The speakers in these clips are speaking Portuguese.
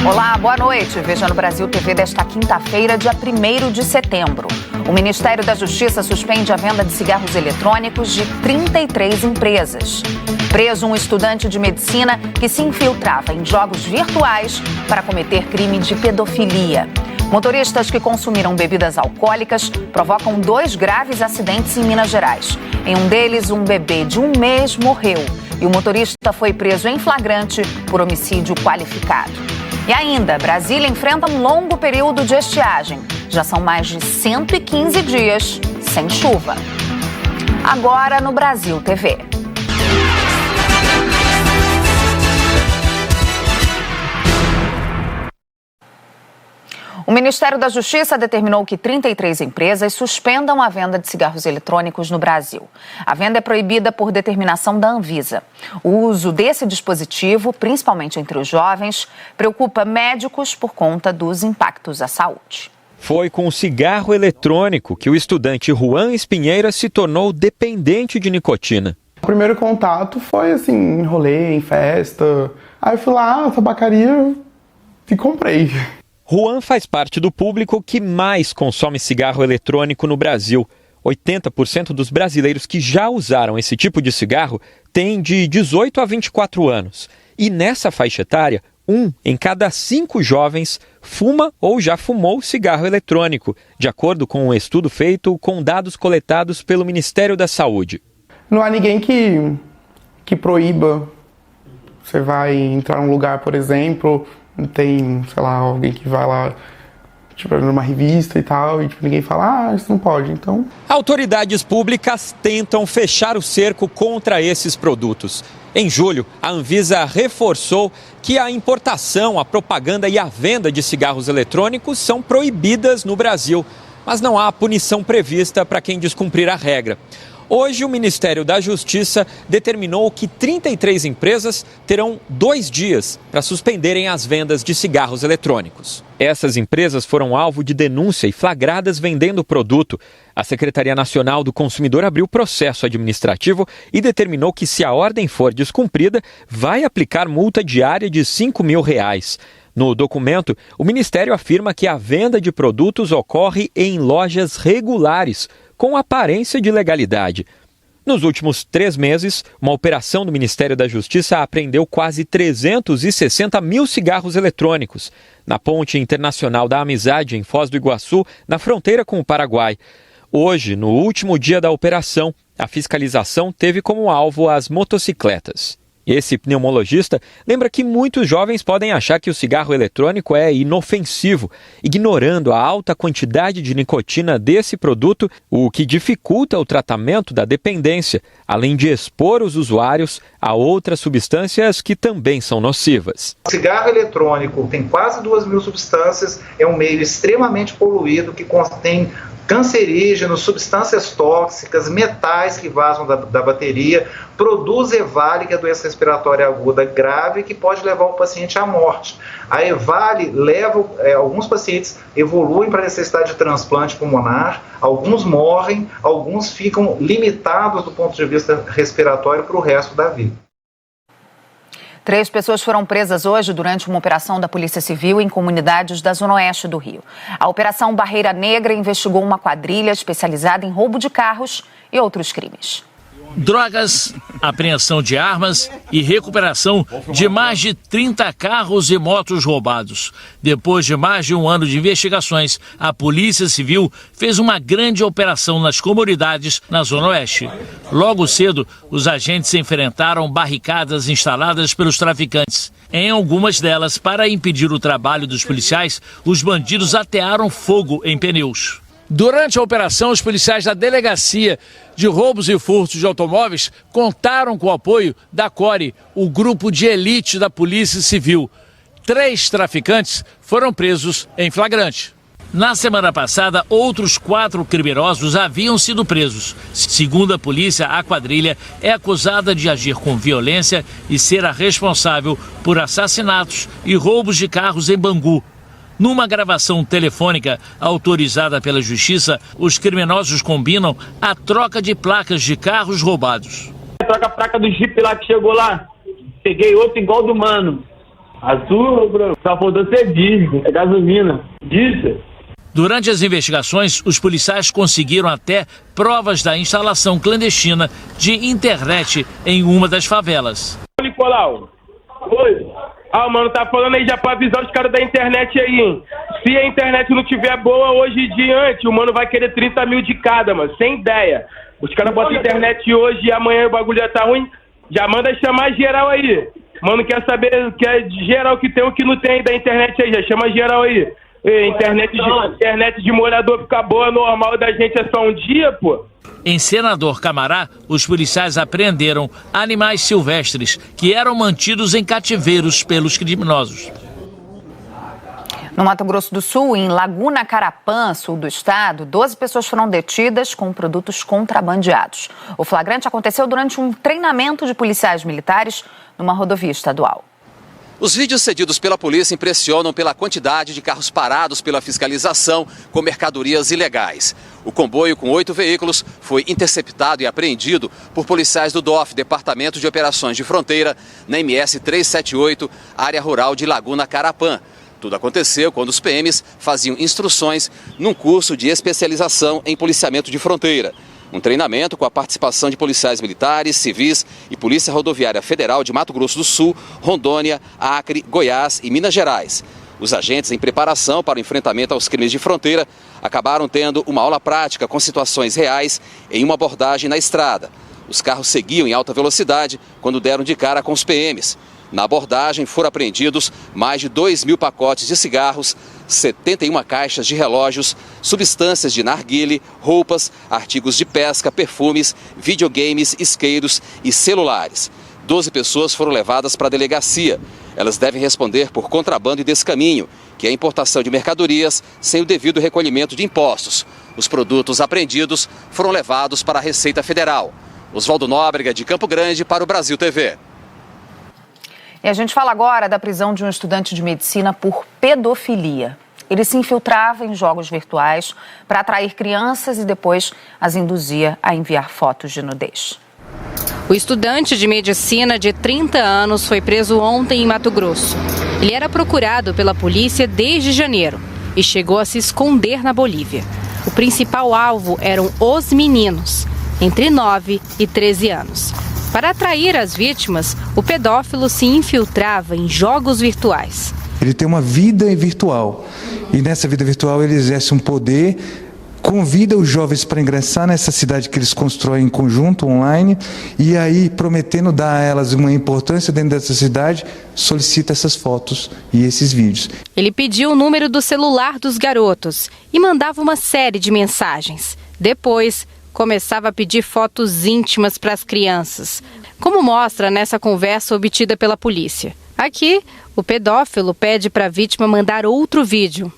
Olá, boa noite. Veja no Brasil TV desta quinta-feira, dia 1º de setembro. O Ministério da Justiça suspende a venda de cigarros eletrônicos de 33 empresas. Preso um estudante de medicina que se infiltrava em jogos virtuais para cometer crime de pedofilia. Motoristas que consumiram bebidas alcoólicas provocam 2 graves acidentes em Minas Gerais. Em um deles, um bebê de 1 mês morreu e o motorista foi preso em flagrante por homicídio qualificado. E ainda, Brasília enfrenta um longo período de estiagem. Já são mais de 115 dias sem chuva. Agora no Brasil TV. O Ministério da Justiça determinou que 33 empresas suspendam a venda de cigarros eletrônicos no Brasil. A venda é proibida por determinação da Anvisa. O uso desse dispositivo, principalmente entre os jovens, preocupa médicos por conta dos impactos à saúde. Foi com o cigarro eletrônico que o estudante Juan Espinheira se tornou dependente de nicotina. O primeiro contato foi assim, em rolê, em festa. Aí eu fui lá, tabacaria e comprei. Juan faz parte do público que mais consome cigarro eletrônico no Brasil. 80% dos brasileiros que já usaram esse tipo de cigarro têm de 18 a 24 anos. E nessa faixa etária, 1 em cada 5 jovens fuma ou já fumou cigarro eletrônico, de acordo com um estudo feito com dados coletados pelo Ministério da Saúde. Não há ninguém que proíba. Você vai entrar num lugar, por exemplo, tem, sei lá, alguém que vai lá, tipo, numa revista e tal, e tipo, ninguém fala, isso não pode, então... Autoridades públicas tentam fechar o cerco contra esses produtos. Em julho, a Anvisa reforçou que a importação, a propaganda e a venda de cigarros eletrônicos são proibidas no Brasil, mas não há punição prevista para quem descumprir a regra. Hoje, o Ministério da Justiça determinou que 33 empresas terão 2 dias para suspenderem as vendas de cigarros eletrônicos. Essas empresas foram alvo de denúncia e flagradas vendendo o produto. A Secretaria Nacional do Consumidor abriu processo administrativo e determinou que, se a ordem for descumprida, vai aplicar multa diária de R$ 5.000. No documento, o Ministério afirma que a venda de produtos ocorre em lojas regulares, com aparência de legalidade. Nos últimos 3 meses, uma operação do Ministério da Justiça apreendeu quase 360 mil cigarros eletrônicos na Ponte Internacional da Amizade, em Foz do Iguaçu, na fronteira com o Paraguai. Hoje, no último dia da operação, a fiscalização teve como alvo as motocicletas. Esse pneumologista lembra que muitos jovens podem achar que o cigarro eletrônico é inofensivo, ignorando a alta quantidade de nicotina desse produto, o que dificulta o tratamento da dependência, além de expor os usuários a outras substâncias que também são nocivas. O cigarro eletrônico tem quase 2.000 substâncias, é um meio extremamente poluído que contém cancerígenos, substâncias tóxicas, metais que vazam da bateria, produz EVALI, que é a doença respiratória aguda grave, que pode levar o paciente à morte. A EVALI leva, alguns pacientes evoluem para a necessidade de transplante pulmonar, alguns morrem, alguns ficam limitados do ponto de vista respiratório para o resto da vida. 3 pessoas foram presas hoje durante uma operação da Polícia Civil em comunidades da Zona Oeste do Rio. A Operação Barreira Negra investigou uma quadrilha especializada em roubo de carros e outros crimes. Drogas, apreensão de armas e recuperação de mais de 30 carros e motos roubados. Depois de mais de 1 ano de investigações, a Polícia Civil fez uma grande operação nas comunidades na Zona Oeste. Logo cedo, os agentes enfrentaram barricadas instaladas pelos traficantes. Em algumas delas, para impedir o trabalho dos policiais, os bandidos atearam fogo em pneus. Durante a operação, os policiais da Delegacia de Roubos e Furtos de Automóveis contaram com o apoio da CORE, o grupo de elite da Polícia Civil. 3 traficantes foram presos em flagrante. Na semana passada, outros 4 criminosos haviam sido presos. Segundo a polícia, a quadrilha é acusada de agir com violência e ser a responsável por assassinatos e roubos de carros em Bangu. Numa gravação telefônica autorizada pela Justiça, os criminosos combinam a troca de placas de carros roubados. Troca a placa do Jeep lá que chegou lá, peguei outro igual do mano. Azul, bro. Só faltou ser diesel, é gasolina. Diesel. Durante as investigações, os policiais conseguiram até provas da instalação clandestina de internet em uma das favelas. Nicolau, oi. Mano, tá falando aí já pra avisar os caras da internet aí, hein? Se a internet não tiver boa hoje em diante, o mano vai querer 30 mil de cada, mano. Sem ideia. Os caras botam internet hoje e amanhã o bagulho já tá ruim. Já manda chamar geral aí. Mano, quer saber que é geral que tem o que não tem da internet aí. Já chama geral aí. Internet de morador fica boa, normal da gente é só um dia, pô. Em Senador Camará, os policiais apreenderam animais silvestres que eram mantidos em cativeiros pelos criminosos. No Mato Grosso do Sul, em Laguna Carapã, sul do estado, 12 pessoas foram detidas com produtos contrabandeados. O flagrante aconteceu durante um treinamento de policiais militares numa rodovia estadual. Os vídeos cedidos pela polícia impressionam pela quantidade de carros parados pela fiscalização com mercadorias ilegais. O comboio com 8 veículos foi interceptado e apreendido por policiais do DOF, Departamento de Operações de Fronteira, na MS 378, área rural de Laguna Carapã. Tudo aconteceu quando os PMs faziam instruções num curso de especialização em policiamento de fronteira. Um treinamento com a participação de policiais militares, civis e Polícia Rodoviária Federal de Mato Grosso do Sul, Rondônia, Acre, Goiás e Minas Gerais. Os agentes, em preparação para o enfrentamento aos crimes de fronteira, acabaram tendo uma aula prática com situações reais em uma abordagem na estrada. Os carros seguiam em alta velocidade quando deram de cara com os PMs. Na abordagem foram apreendidos mais de 2.000 pacotes de cigarros, 71 caixas de relógios, substâncias de narguile, roupas, artigos de pesca, perfumes, videogames, isqueiros e celulares. 12 pessoas foram levadas para a delegacia. Elas devem responder por contrabando e descaminho, que é a importação de mercadorias sem o devido recolhimento de impostos. Os produtos apreendidos foram levados para a Receita Federal. Oswaldo Nóbrega, de Campo Grande, para o Brasil TV. E a gente fala agora da prisão de um estudante de medicina por pedofilia. Ele se infiltrava em jogos virtuais para atrair crianças e depois as induzia a enviar fotos de nudez. O estudante de medicina de 30 anos foi preso ontem em Mato Grosso. Ele era procurado pela polícia desde janeiro e chegou a se esconder na Bolívia. O principal alvo eram os meninos, entre 9 e 13 anos. Para atrair as vítimas, o pedófilo se infiltrava em jogos virtuais. Ele tem uma vida virtual e nessa vida virtual ele exerce um poder, convida os jovens para ingressar nessa cidade que eles constroem em conjunto, online, e aí, prometendo dar a elas uma importância dentro dessa cidade, solicita essas fotos e esses vídeos. Ele pediu o número do celular dos garotos e mandava uma série de mensagens. Depois, começava a pedir fotos íntimas para as crianças, como mostra nessa conversa obtida pela polícia. Aqui, o pedófilo pede para a vítima mandar outro vídeo.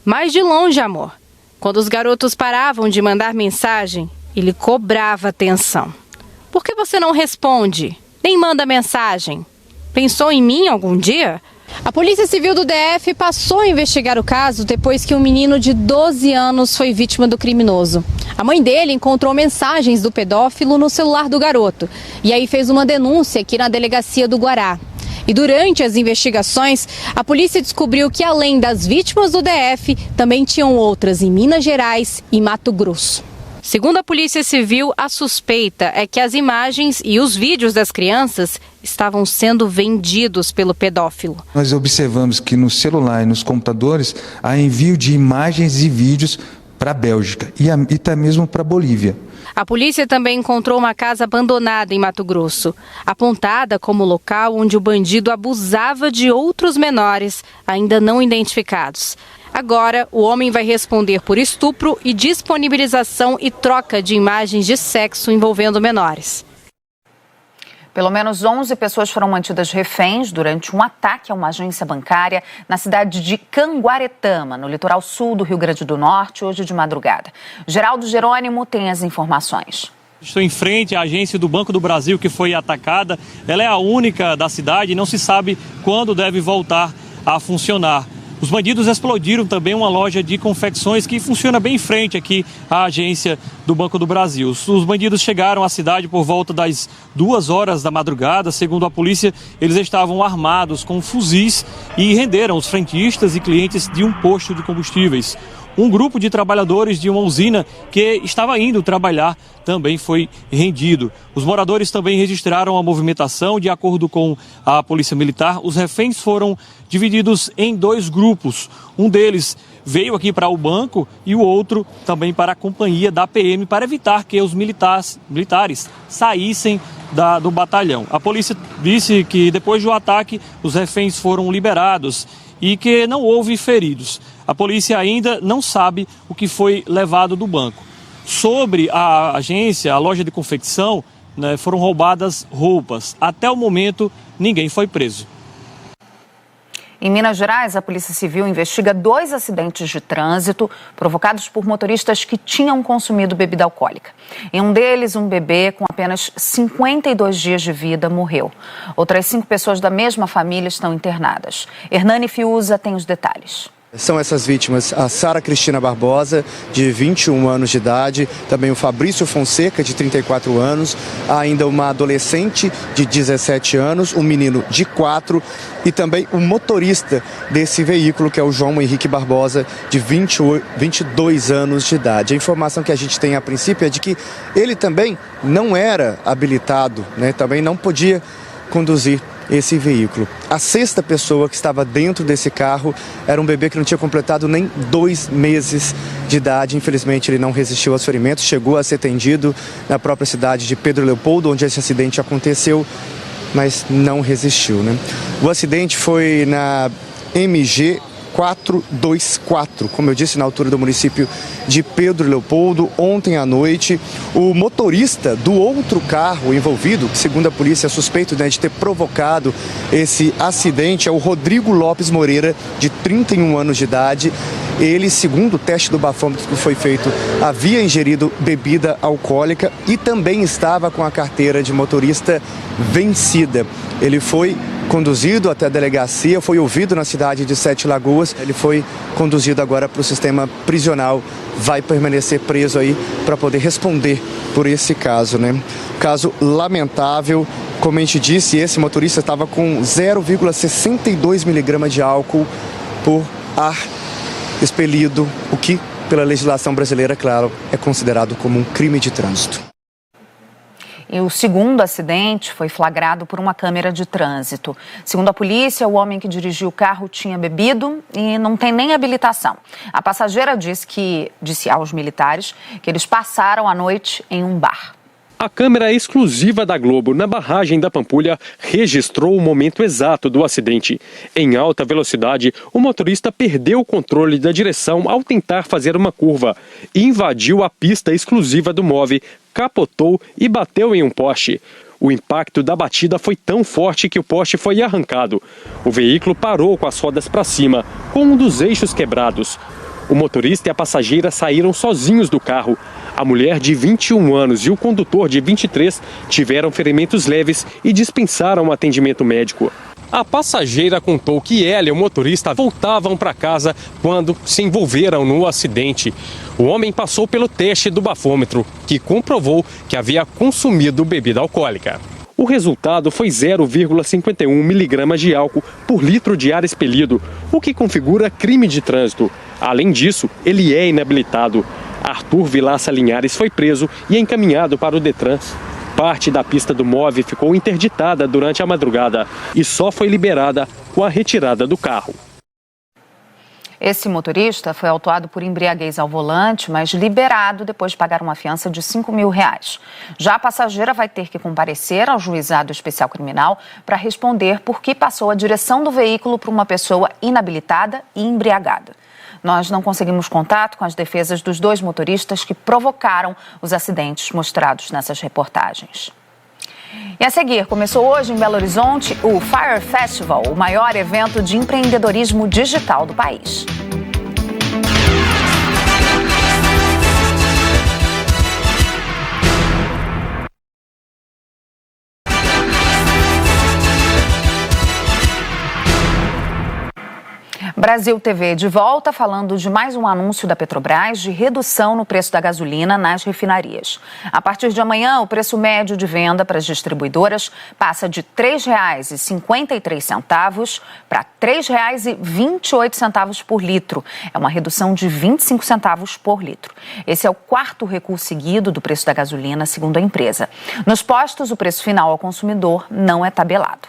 Mais de longe, amor. Quando os garotos paravam de mandar mensagem, ele cobrava atenção. Por que você não responde? Nem manda mensagem? Pensou em mim algum dia? A Polícia Civil do DF passou a investigar o caso depois que um menino de 12 anos foi vítima do criminoso. A mãe dele encontrou mensagens do pedófilo no celular do garoto e aí fez uma denúncia aqui na delegacia do Guará. E durante as investigações, a polícia descobriu que além das vítimas do DF, também tinham outras em Minas Gerais e Mato Grosso. Segundo a Polícia Civil, a suspeita é que as imagens e os vídeos das crianças estavam sendo vendidos pelo pedófilo. Nós observamos que no celular e nos computadores há envio de imagens e vídeos para a Bélgica e até mesmo para a Bolívia. A polícia também encontrou uma casa abandonada em Mato Grosso, apontada como local onde o bandido abusava de outros menores ainda não identificados. Agora, o homem vai responder por estupro e disponibilização e troca de imagens de sexo envolvendo menores. Pelo menos 11 pessoas foram mantidas reféns durante um ataque a uma agência bancária na cidade de Canguaretama, no litoral sul do Rio Grande do Norte, hoje de madrugada. Geraldo Jerônimo tem as informações. Estou em frente à agência do Banco do Brasil que foi atacada. Ela é a única da cidade e não se sabe quando deve voltar a funcionar. Os bandidos explodiram também uma loja de confecções que funciona bem em frente aqui à agência do Banco do Brasil. Os bandidos chegaram à cidade por volta das 2 horas da madrugada. Segundo a polícia, eles estavam armados com fuzis e renderam os frentistas e clientes de um posto de combustíveis. Um grupo de trabalhadores de uma usina que estava indo trabalhar também foi rendido. Os moradores também registraram a movimentação. De acordo com a Polícia Militar, os reféns foram divididos em 2 grupos. Um deles veio aqui para o banco e o outro também para a companhia da PM para evitar que os militares saíssem do batalhão. A polícia disse que depois do ataque os reféns foram liberados e que não houve feridos. A polícia ainda não sabe o que foi levado do banco. Sobre a agência, a loja de confecção, foram roubadas roupas. Até o momento, ninguém foi preso. Em Minas Gerais, a Polícia Civil investiga 2 acidentes de trânsito provocados por motoristas que tinham consumido bebida alcoólica. Em um deles, um bebê com apenas 52 dias de vida morreu. Outras 5 pessoas da mesma família estão internadas. Hernani Fiuza tem os detalhes. São essas vítimas a Sara Cristina Barbosa, de 21 anos de idade, também o Fabrício Fonseca, de 34 anos, ainda uma adolescente de 17 anos, um menino de 4 e também o motorista desse veículo, que é o João Henrique Barbosa, de 22 anos de idade. A informação que a gente tem a princípio é de que ele também não era habilitado, também não podia conduzir esse veículo. A 6ª pessoa que estava dentro desse carro era um bebê que não tinha completado nem 2 meses de idade. Infelizmente, ele não resistiu aos ferimentos, chegou a ser atendido na própria cidade de Pedro Leopoldo, onde esse acidente aconteceu, mas não resistiu, O acidente foi na MG 424, como eu disse, na altura do município de Pedro Leopoldo, ontem à noite. O motorista do outro carro envolvido, que segundo a polícia é suspeito de ter provocado esse acidente, é o Rodrigo Lopes Moreira, de 31 anos de idade. Ele, segundo o teste do bafômetro que foi feito, havia ingerido bebida alcoólica e também estava com a carteira de motorista vencida. Ele foi conduzido até a delegacia, foi ouvido na cidade de 7 Lagoas. Ele foi conduzido agora para o sistema prisional, vai permanecer preso aí para poder responder por esse caso, Caso lamentável, como a gente disse, esse motorista estava com 0,62 miligramas de álcool por ar expelido, o que, pela legislação brasileira, claro, é considerado como um crime de trânsito. E o segundo acidente foi flagrado por uma câmera de trânsito. Segundo a polícia, o homem que dirigiu o carro tinha bebido e não tem nem habilitação. A passageira disse aos militares que eles passaram a noite em um bar. A câmera exclusiva da Globo na barragem da Pampulha registrou o momento exato do acidente. Em alta velocidade, o motorista perdeu o controle da direção ao tentar fazer uma curva. Invadiu a pista exclusiva do MOVE, capotou e bateu em um poste. O impacto da batida foi tão forte que o poste foi arrancado. O veículo parou com as rodas para cima, com um dos eixos quebrados. O motorista e a passageira saíram sozinhos do carro. A mulher de 21 anos e o condutor de 23 tiveram ferimentos leves e dispensaram o atendimento médico. A passageira contou que ela e o motorista voltavam para casa quando se envolveram no acidente. O homem passou pelo teste do bafômetro, que comprovou que havia consumido bebida alcoólica. O resultado foi 0,51 miligramas de álcool por litro de ar expelido, o que configura crime de trânsito. Além disso, ele é inabilitado. Arthur Vilaça Linhares foi preso e encaminhado para o Detran. Parte da pista do MOVE ficou interditada durante a madrugada e só foi liberada com a retirada do carro. Esse motorista foi autuado por embriaguez ao volante, mas liberado depois de pagar uma fiança de R$5 mil. Já a passageira vai ter que comparecer ao juizado especial criminal para responder por que passou a direção do veículo para uma pessoa inabilitada e embriagada. Nós não conseguimos contato com as defesas dos 2 motoristas que provocaram os acidentes mostrados nessas reportagens. E a seguir, começou hoje em Belo Horizonte o Fire Festival, o maior evento de empreendedorismo digital do país. Brasil TV de volta, falando de mais um anúncio da Petrobras de redução no preço da gasolina nas refinarias. A partir de amanhã, o preço médio de venda para as distribuidoras passa de R$ 3,53 para R$ 3,28 por litro. É uma redução de 25 centavos por litro. Esse é o quarto recuo seguido do preço da gasolina, segundo a empresa. Nos postos, o preço final ao consumidor não é tabelado.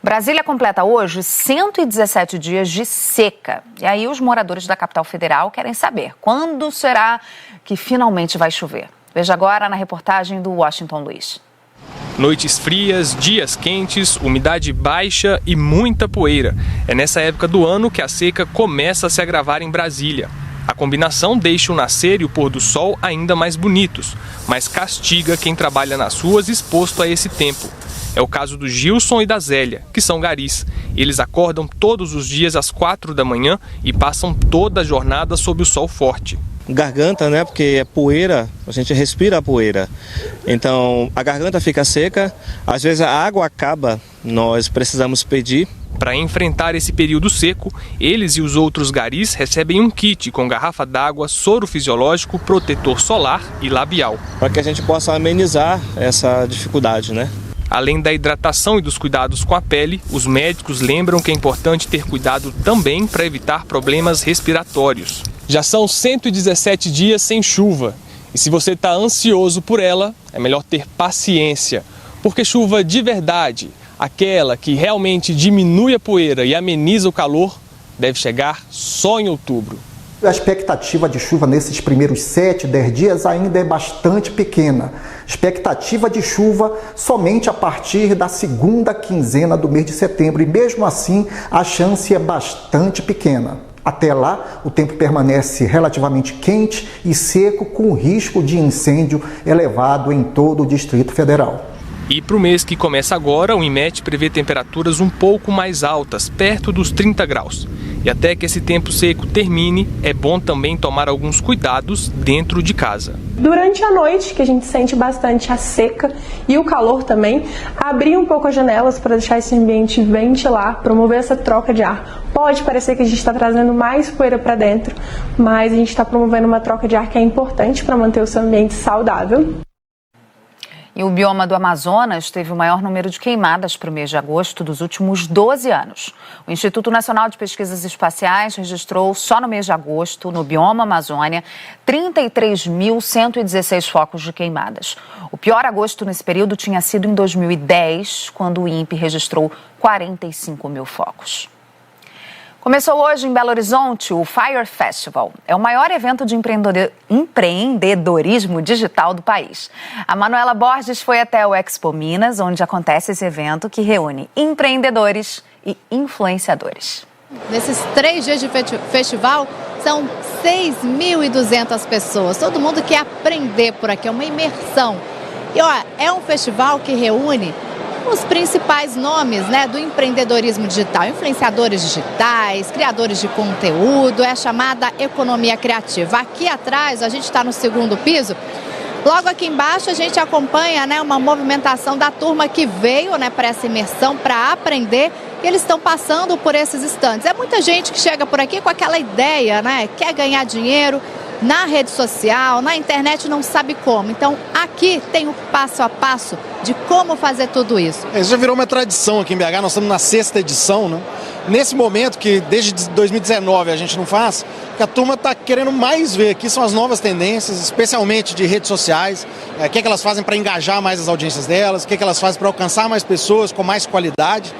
Brasília completa hoje 117 dias de seca. E aí os moradores da capital federal querem saber quando será que finalmente vai chover. Veja agora na reportagem do Washington Luiz. Noites frias, dias quentes, umidade baixa e muita poeira. É nessa época do ano que a seca começa a se agravar em Brasília. A combinação deixa o nascer e o pôr do sol ainda mais bonitos, mas castiga quem trabalha nas ruas exposto a esse tempo. É o caso do Gilson e da Zélia, que são garis. Eles acordam todos os dias às 4 da manhã e passam toda a jornada sob o sol forte. Garganta, né? Porque é poeira, a gente respira a poeira. Então a garganta fica seca, às vezes a água acaba, nós precisamos pedir. Para enfrentar esse período seco, eles e os outros garis recebem um kit com garrafa d'água, soro fisiológico, protetor solar e labial. Para que a gente possa amenizar essa dificuldade, né? Além da hidratação e dos cuidados com a pele, os médicos lembram que é importante ter cuidado também para evitar problemas respiratórios. Já são 117 dias sem chuva. E se você está ansioso por ela, é melhor ter paciência. Porque chuva de verdade, aquela que realmente diminui a poeira e ameniza o calor, deve chegar só em outubro. A expectativa de chuva nesses primeiros 7, 10 dias ainda é bastante pequena. Expectativa de chuva somente a partir da segunda quinzena do mês de setembro e mesmo assim a chance é bastante pequena. Até lá, o tempo permanece relativamente quente e seco, com risco de incêndio elevado em todo o Distrito Federal. E para o mês que começa agora, o INMET prevê temperaturas um pouco mais altas, perto dos 30 graus. E até que esse tempo seco termine, é bom também tomar alguns cuidados dentro de casa. Durante a noite, que a gente sente bastante a seca e o calor também, abrir um pouco as janelas para deixar esse ambiente ventilar, promover essa troca de ar. Pode parecer que a gente está trazendo mais poeira para dentro, mas a gente está promovendo uma troca de ar que é importante para manter o seu ambiente saudável. E o bioma do Amazonas teve o maior número de queimadas para o mês de agosto dos últimos 12 anos. O Instituto Nacional de Pesquisas Espaciais registrou só no mês de agosto, no bioma Amazônia, 33.116 focos de queimadas. O pior agosto nesse período tinha sido em 2010, quando o INPE registrou 45 mil focos. Começou hoje em Belo Horizonte o Fire Festival. É o maior evento de empreendedorismo digital do país. A Manuela Borges foi até o Expo Minas, onde acontece esse evento que reúne empreendedores e influenciadores. Nesses 3 dias de festival, são 6.200 pessoas. Todo mundo quer aprender por aqui, é uma imersão. E é um festival que reúne os principais nomes, né, do empreendedorismo digital, influenciadores digitais, criadores de conteúdo, é a chamada economia criativa. Aqui atrás, a gente está no 2º piso, logo aqui embaixo a gente acompanha, né, uma movimentação da turma que veio, né, para essa imersão, para aprender, e eles estão passando por esses estandes. É muita gente que chega por aqui com aquela ideia, né, quer ganhar dinheiro na rede social, na internet, não sabe como. Então, aqui tem o passo a passo de como fazer tudo isso. Isso já virou uma tradição aqui em BH, nós estamos na 6ª edição, né? Nesse momento que desde 2019 a gente não faz, que a turma está querendo mais ver aqui são as novas tendências, especialmente de redes sociais, o que elas fazem para engajar mais as audiências delas, o que elas fazem para alcançar mais pessoas com mais qualidade.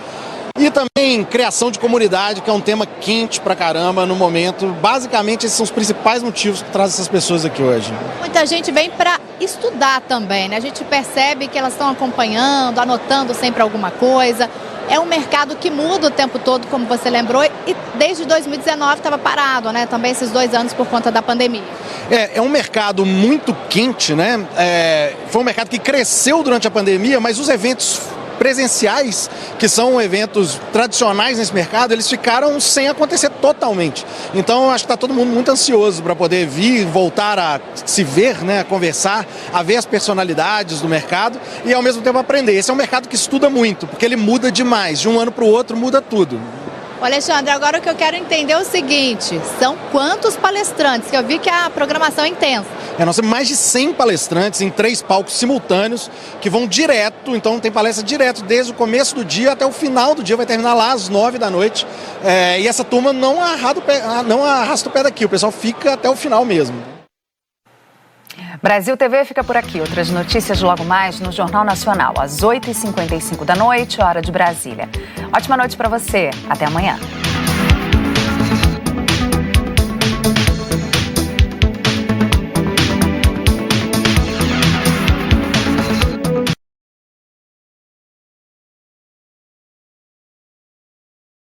E também criação de comunidade, que é um tema quente pra caramba no momento. Basicamente, esses são os principais motivos que trazem essas pessoas aqui hoje. Muita gente vem para estudar também, né? A gente percebe que elas estão acompanhando, anotando sempre alguma coisa. É um mercado que muda o tempo todo, como você lembrou, e desde 2019 estava parado, né? Também esses 2 anos por conta da pandemia. É um mercado muito quente, né? Foi um mercado que cresceu durante a pandemia, mas os eventos presenciais, que são eventos tradicionais nesse mercado, eles ficaram sem acontecer totalmente. Então, acho que está todo mundo muito ansioso para poder vir, voltar a se ver, né, a conversar, a ver as personalidades do mercado e, ao mesmo tempo, aprender. Esse é um mercado que estuda muito, porque ele muda demais. De um ano para o outro, muda tudo. Ô Alexandre, agora o que eu quero entender é o seguinte, são quantos palestrantes? Que eu vi que a programação é intensa. Nós temos mais de 100 palestrantes em 3 palcos simultâneos que vão direto, então tem palestra direto desde o começo do dia até o final do dia, vai terminar lá às 9 da noite. E essa turma não arrasta o pé daqui, o pessoal fica até o final mesmo. Brasil TV fica por aqui. Outras notícias logo mais no Jornal Nacional, às 8h55 da noite, hora de Brasília. Ótima noite para você. Até amanhã.